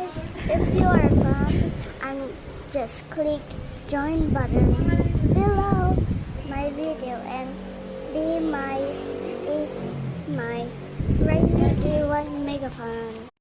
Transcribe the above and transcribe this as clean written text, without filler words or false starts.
guys, if you are fun, and just click join button below my video and be my Radio 1 Mega Fan.